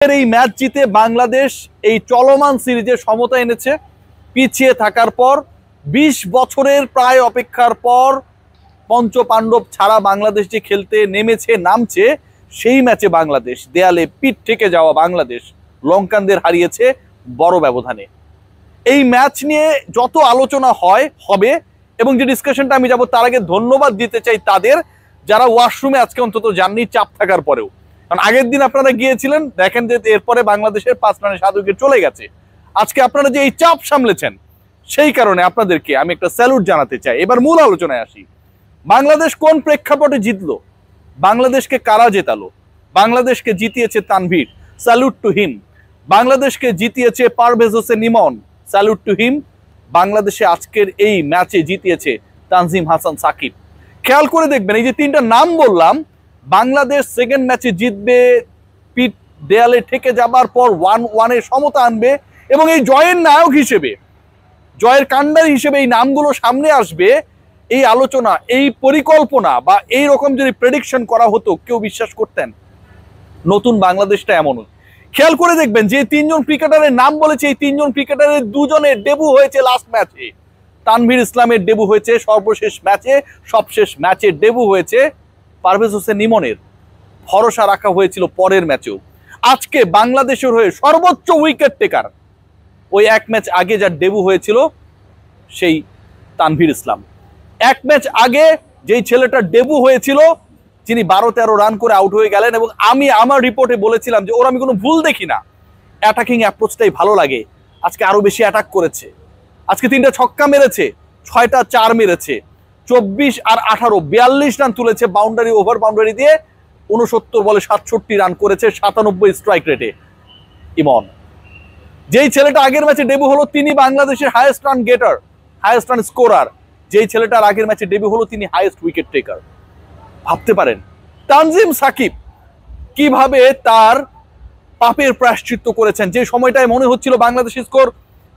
এই ম্যাচ জিতে বাংলাদেশ এই চলমান সিরিজে সমতা এনেছে। পিছিয়ে থাকার পর 20 বছরের প্রায় অপেক্ষার পর পঞ্চপাণ্ডব ছাড়া বাংলাদেশ যে খেলতে নামছে সেই ম্যাচে বাংলাদেশ দেয়ালে পিঠ থেকে যাওয়া বাংলাদেশ লঙ্কানদের হারিয়েছে বড় ব্যবধানে। এই ম্যাচ নিয়ে যত আলোচনা হবে এবং যে ডিসকাশনটা আমি যাব তার আগে ধন্যবাদ দিতে চাই তাদের যারা ওয়াশরুমে আজকে অন্তত যাননি চাপ থাকার পরেও। কারণ আগের দিন আপনারা গিয়েছিলেন, দেখেন যে এরপরে বাংলাদেশের 5 রানে 7 উইকেট চলে গেছে। আজকে আপনারা যে এই চাপ সামলেছেন সেই কারণে আপনাদেরকে আমি একটা স্যালুট জানাতে চাই। এবার মূল আলোচনায় আসি। বাংলাদেশ কোন প্রেক্ষাপটে জিতলো, বাংলাদেশকে কারা জেতালো? বাংলাদেশকে জিতিয়েছে তানভীর, স্যালুট টু হিম। বাংলাদেশকে জিতিয়েছে Parvez Hossain Emon, salute to him. বাংলাদেশে আজকের এই ম্যাচে জিতিয়েছে তানজিম হাসান সাকিব। খেয়াল করে দেখবেন এই যে 3টা নাম বললাম, বাংলাদেশ সেকেন্ড ম্যাচে জিতবে, পিঠ দেয়ালে ঠেকে যাবার পর 1-1 সমতা আনবে এবং এই জয়ের নায়ক হিসেবে, জয়ের কান্ডারি হিসেবে এই নামগুলো সামনে আসবে। এই আলোচনা, এই পরিকল্পনা বা এই রকম যদি প্রেডিকশন করা হতো কেউ বিশ্বাস করতেন? নতুন বাংলাদেশটা এমন। খেয়াল করে দেখবেন যে 3 জন ক্রিকেটারের নাম বলেছে, এই 3 জন ক্রিকেটারের 2 জনের ডেবু হয়েছে লাস্ট ম্যাচে। তানভীর ইসলামের ডেবু হয়েছে সর্বশেষ ম্যাচে, সবশেষ ম্যাচে ডেবু হয়েছে পারভেজ হোসেন ইমনের। ভরসা রাখা হয়েছিল পরের ম্যাচেও। আজকে বাংলাদেশের হয়ে সর্বোচ্চ উইকেট টেকার ওই 1 ম্যাচ আগে যার ডেবু হয়েছিল সেই তানভীর ইসলাম। 1 ম্যাচ আগে যেই ছেলেটার ডেবু হয়েছিল যিনি 12-13 রান করে আউট হয়ে গেলেন, এবং আমি আমার রিপোর্টে বলেছিলাম যে ওর আমি কোনো ভুল দেখি না, অ্যাটাকিং অ্যাপ্রোচটাই ভালো লাগে। আজকে আরো বেশি অ্যাটাক করেছে, আজকে 3টা ছক্কা মেরেছে, 6টা 4 মেরেছে, 24 আর 18 42 রান তুলেছে বাউন্ডারি ওভার বাউন্ডারি দিয়ে। 69 বলে 67 রান করেছে 97 স্ট্রাইক রেটে ইমন। যেই ছেলেটা আগের ম্যাচে ডেবু হলো তিনি বাংলাদেশের highest run গেটার, highest run scorer. যেই ছেলেটার আগের ম্যাচে ডেবু হলো তিনি হাইয়েস্ট উইকেট টেকার। ভাবতে পারেন তানজিম সাকিব কিভাবে তার পাপের প্রায়শ্চিত্ত করেছেন। যে সময়টায় মনে হচ্ছিল বাংলাদেশের স্কোর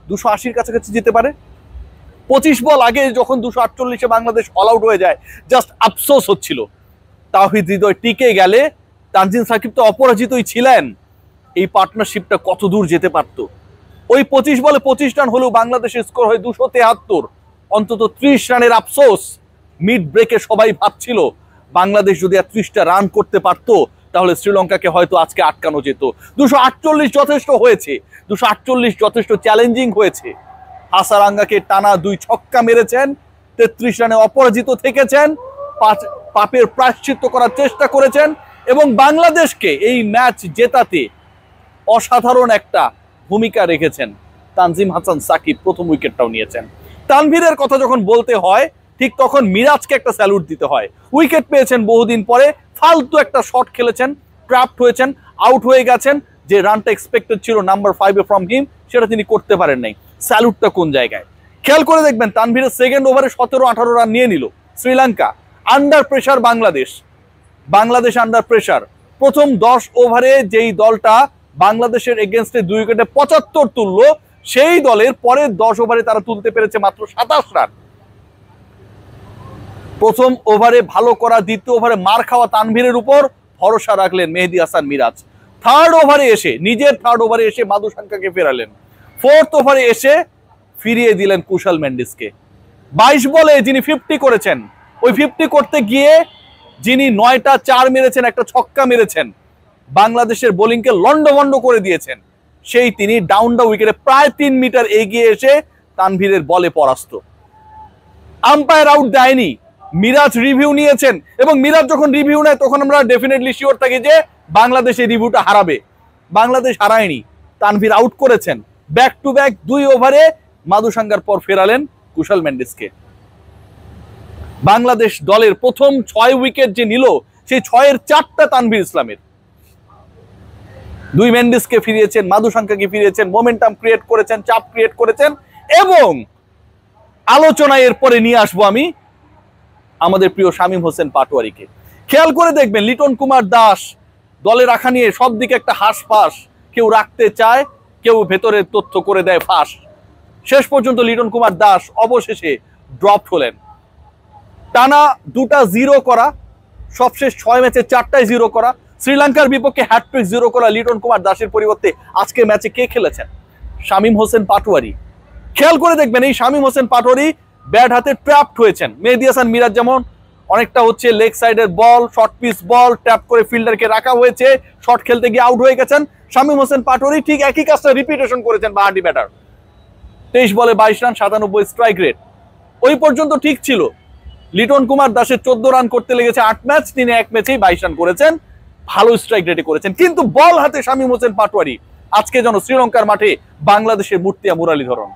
280-র কাছাকাছি যেতে পারে, 25 বল আগে যখন 248-এ বাংলাদেশ অল আউট হয়ে যায়, জাস্ট আফসোস হচ্ছিল তাওহিদ হৃদয় টিকে গেলে তানজিম সাকিব তো অপরাজিতই ছিলেন। এই পার্টনারশিপটা কত দূর যেতে পারত। ওই 25 বলে 25 রান হলেও বাংলাদেশের স্কোর হয় 273, অন্তত 30 রানের আফসোস। মিড ব্রেকে সবাই ভাবছিল বাংলাদেশ যদি 30টা রান করতে পারত তাহলে শ্রীলঙ্কাকে হয়তো আজকে আটকানো যেত। 248 যথেষ্ট হয়েছে, 248 যথেষ্ট চ্যালেঞ্জিং হয়েছে। হাসারাঙ্গাকে টানা 2 ছক্কা মেরেছেন, 33 রানে অপরাজিত থেকেছেন, পাপের প্রায়শ্চিত্ত করার চেষ্টা করেছেন এবং বাংলাদেশকে এই ম্যাচ জেতাতে অসাধারণ একটা ভূমিকা রেখেছেন। তানজিম হাসান সাকিব প্রথম উইকেটটাও নিয়েছেন। তানভীরের কথা যখন বলতে হয় ঠিক তখন মিরাজকে একটা স্যালুট দিতে হয়। উইকেট পেয়েছেন বহুদিন পরে, ফালতু একটা শট খেলেছেন, ট্র্যাপড হয়েছেন, আউট হয়ে গেছেন। যে রানটা এক্সপেক্টেড ছিল নাম্বার 5-এ ফ্রম হিম সেটা তিনি করতে পারেন নাই। স্যালুটটা কোন জায়গায় খেয়াল করে দেখবেন। তানভীরের সেকেন্ড ওভারে 17-18 রান নিয়ে নিল Sri Lanka. Under pressure Bangladesh under pressure. প্রথম 10 ওভারে যেই দলটা বাংলাদেশের এগেনস্টে 2 উইকেটে 75 তুললো, সেই দলের পরের 10 ওভারে তারা তুলতে পেরেছে মাত্র 27 রান। প্রথম ওভারে ভালো করা, দ্বিতীয় ওভারে মার খাওয়া তানভীরের উপর ভরসা রাখলেন মেহেদী হাসান মিরাজ। নিজের থার্ড ওভারে এসে মাদুসাঙ্কাকে ফেরালেন। 4th ওভারে এসে ফিরিয়ে দিলেন কুশল মেন্ডিসকে। 22 বলে যিনি 50 করেছেন, ওই 50 করতে গিয়ে যিনি 9টা 4 মেরেছেন, একটা ছক্কা মেরেছেন, বাংলাদেশের বোলিংকে লন্ডভন্ড করে দিয়েছেন, সেই তিনি ডাউন দা উইকেটে প্রায় 3 মিটার এগিয়ে এসে তানভীরের বলে পরাস্ত। আম্পায়ার আউট দেয়নি, মিরাজ রিভিউ নিয়েছেন এবং মিরাজ যখন রিভিউ নেয় তখন আমরা ডেফিনেটলি শিওর থাকি যে বাংলাদেশ এই রিভিউটা হারাবে। বাংলাদেশ হারায়নি, তানভীর আউট করেছেন। ব্যাক টু ব্যাক 2 ওভারে মাদুসাঙ্গার পর ফেরালেন কুশল মেন্ডিসকে। বাংলাদেশ দলের প্রথম 6 উইকেট যে নিল সেই 6-এর 4টা তানভীর ইসলামের। 2 মেন্ডিসকে ফিরিয়েছেন, মাদুসাঙ্কাকে ফিরিয়েছেন, মোমেন্টাম ক্রিয়েট করেছেন, চাপ ক্রিয়েট করেছেন। এবং আলোচনায় এরপরে নিয়ে আসবো আমি আমাদের প্রিয় শামীম হোসেন পাটোয়ারিকে। খেয়াল করে দেখবেন লিটন কুমার দাস দলে রাখা নিয়ে সব দিকে একটা হাঁসফাঁস, কেউ রাখতে চায়, কেউ ভেতরে তথ্য করে দেয় ফাঁস। শেষ পর্যন্ত লিটন কুমার দাস অবশেষে ড্রপ হলেন। টানা 2টা 0 করা, সবশেষ 6 ম্যাচে 4টায় 0 করা, শ্রীলঙ্কার বিপক্ষে হ্যাটট্রিক 0 করা লিটন কুমার দাসের পরিবর্তে আজকে ম্যাচে কে খেলেছেন? শামীম হোসেন পাটোয়ারি। খেয়াল করে দেখবেন এই শামীম হোসেন পাটোয়ারি ব্যাট হাতে ট্র্যাপড হয়েছেন। মেহেদী হাসান মিরাজ যেমন অনেকটা হচ্ছে লেগ সাইডের বল, শর্ট পিচ বল ট্যাপ করে ফিল্ডারকে রাখা হয়েছে, শট খেলতে গিয়ে আউট হয়ে গেছেন। শামীম হোসেন পাটোয়ারি ঠিক একই কাজটা রিপিটেশন করেছেন বাহাটি ব্যাটার। 23 বলে 22 রান, 97 স্ট্রাইক রেট। ওই পর্যন্ত ঠিক ছিল। লিটন কুমার দাসের 14 রান করতে লেগেছে 8 ম্যাচ, তিনি এক ম্যাচেই 22 রান করেছেন, ভালো স্ট্রাইক রেটে করেছেন। কিন্তু বল হাতে শামীম হোসেন পাটোয়ারি আজকে যেন শ্রীলঙ্কার মাঠে বাংলাদেশের মূর্তিয়া মুরালীধরন।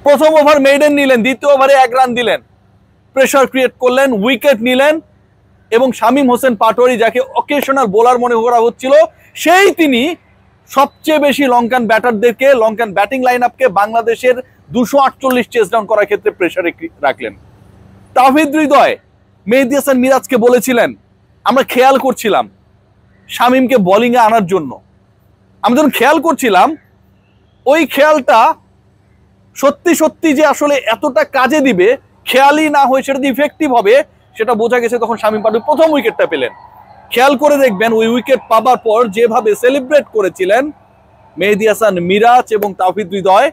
প্রথম ওভার মেইডেন নিলেন, দ্বিতীয় ওভারে 1 রান দিলেন, প্রেসার ক্রিয়েট করলেন, উইকেট নিলেন এবং শামীম হোসেন পাটোয়ারি যাকে অকেশনাল বোলার মনে করা হচ্ছিল, সেই তিনি সবচেয়ে বেশি লঙ্কান ব্যাটারদেরকে, লঙ্কান ব্যাটিং লাইন আপকে বাংলাদেশের 248 চেস ডাউন করার ক্ষেত্রে প্রেসারে রাখলেন। তাওহিদ হৃদয় মেহেদী হাসান মিরাজকে বলেছিলেন, আমরা খেয়াল করছিলাম শামীমকে বোলিং এ আনার জন্য, আমি যখন খেয়াল করছিলাম ওই খেয়ালটা সত্যি সত্যি যে আসলে এতটা কাজে দিবে, খেয়ালই না হয়ে সেটা ইফেক্টিভ হবে সেটা বোঝা গেছে তখন শামীম পাটোয়ারি প্রথম উইকেটটা পেলেন। খেয়াল করে দেখবেন ওই উইকেট পাবার পর যেভাবে সেলিব্রেট করেছিলেন মেহেদী হাসান মিরাজ এবং তাওহিদ হৃদয়,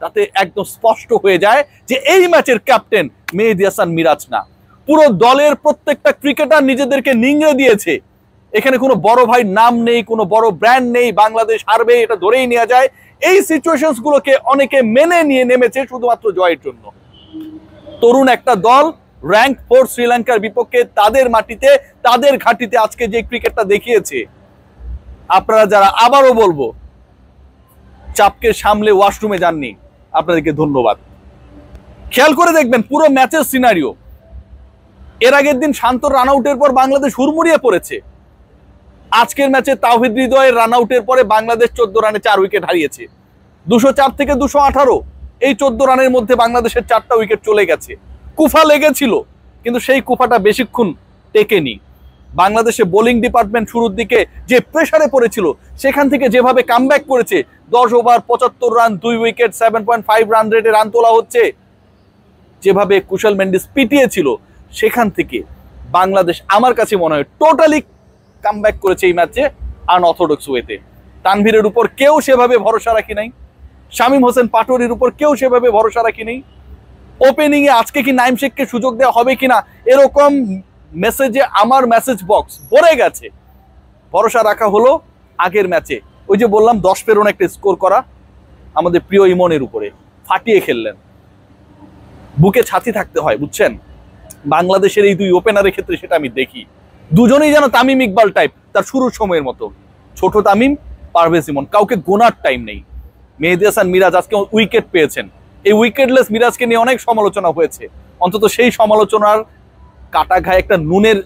তাতে একদম স্পষ্ট হয়ে যায় যে এই ম্যাচের ক্যাপ্টেন মেহেদী হাসান মিরাজ না, পুরো দলের প্রত্যেকটা ক্রিকেটার নিজেদেরকে নিংড়ে দিয়েছে। এখানে কোনো বড় ভাই নাম নেই, কোনো বড় ব্র্যান্ড নেই, বাংলাদেশ হারবে এটা ধরেই নেওয়া যায়। এই সিচুয়েশনস গুলোকে অনেকে মেনে নিয়ে নেমেছে শুধুমাত্র জয়ের জন্য। তরুণ একটা দল র্যাঙ্ক 4 শ্রীলঙ্কার বিপক্ষে তাদের মাটিতে, তাদের ঘাটিতে আজকে যে ক্রিকেটটা দেখিয়েছে, আপনারা যারা, আবারও বলবো, চাপকে সামলে ওয়াশরুমে যাননি, আপনাদেরকে ধন্যবাদ। খেয়াল করে দেখবেন পুরো ম্যাচের সিনারিও। এর আগের দিন শান্ত রান আউটের পর বাংলাদেশ হুড়মুড়িয়ে পড়েছে। আজকের ম্যাচে তাওহিদ হৃদয়ের রান আউটের পরে বাংলাদেশ 14 রানে 4 উইকেট হারিয়েছে। 204 থেকে 218, এই 14 রানের মধ্যে বাংলাদেশের 4টা উইকেট চলে গেছে। কুফা লেগেছিল, কিন্তু সেই কুফাটা বেশিক্ষণ টেকেনি। বাংলাদেশে বোলিং ডিপার্টমেন্ট শুরুর দিকে যে প্রেসারে পড়েছিল, সেখান থেকে যেভাবে কামব্যাক করেছে, 10 ওভার 75 রান, 2 উইকেট, 7.5 রান রেটে রান তোলা হচ্ছে, যেভাবে কুশল মেন্ডিস পিটিয়েছিল, সেখান থেকে বাংলাদেশ আমার কাছে মনে হয় টোটালি কামব্যাক করেছে এই ম্যাচে আনঅর্থোডক্স ওয়েতে। তানভীরের উপর কেউ সেভাবে ভরসা রাখি নাই, শামীম হোসেন পাটোয়ারির উপর কেউ সেভাবে ভরসা রাখি নেই। ওপেনিং এ আজকে কি নাইম শেখকে সুযোগ দেওয়া হবে কিনা, এরকম মেসেজে আমার মেসেজ বক্স ভরে গেছে। ভরসা রাখা হলো আগের ম্যাচে, ওই যে বললাম 10 পেরোন একটা স্কোর করা, আমাদের প্রিয় ইমনের উপরে ফাটিয়ে খেললেন। বুকে ছাতি থাকতে হয়, বুঝছেন, বাংলাদেশের এই 2 ওপেনারের ক্ষেত্রে সেটা আমি দেখি। দুজনেই যেন তামিম ইকবাল টাইপ, তার শুরুর সময়ের মতো। ছোট তামিম, পারভেজ ইমন, কাউকে গোনার টাইম নেই। মেহেদী হাসান মিরাজ আজকে উইকেট পেয়েছেন, এই উইকেটলেস মিরাজকে নিয়ে অনেক সমালোচনা হয়েছে, অন্তত সেই সমালোচনার কাটা ঘায়ে একটা নুনের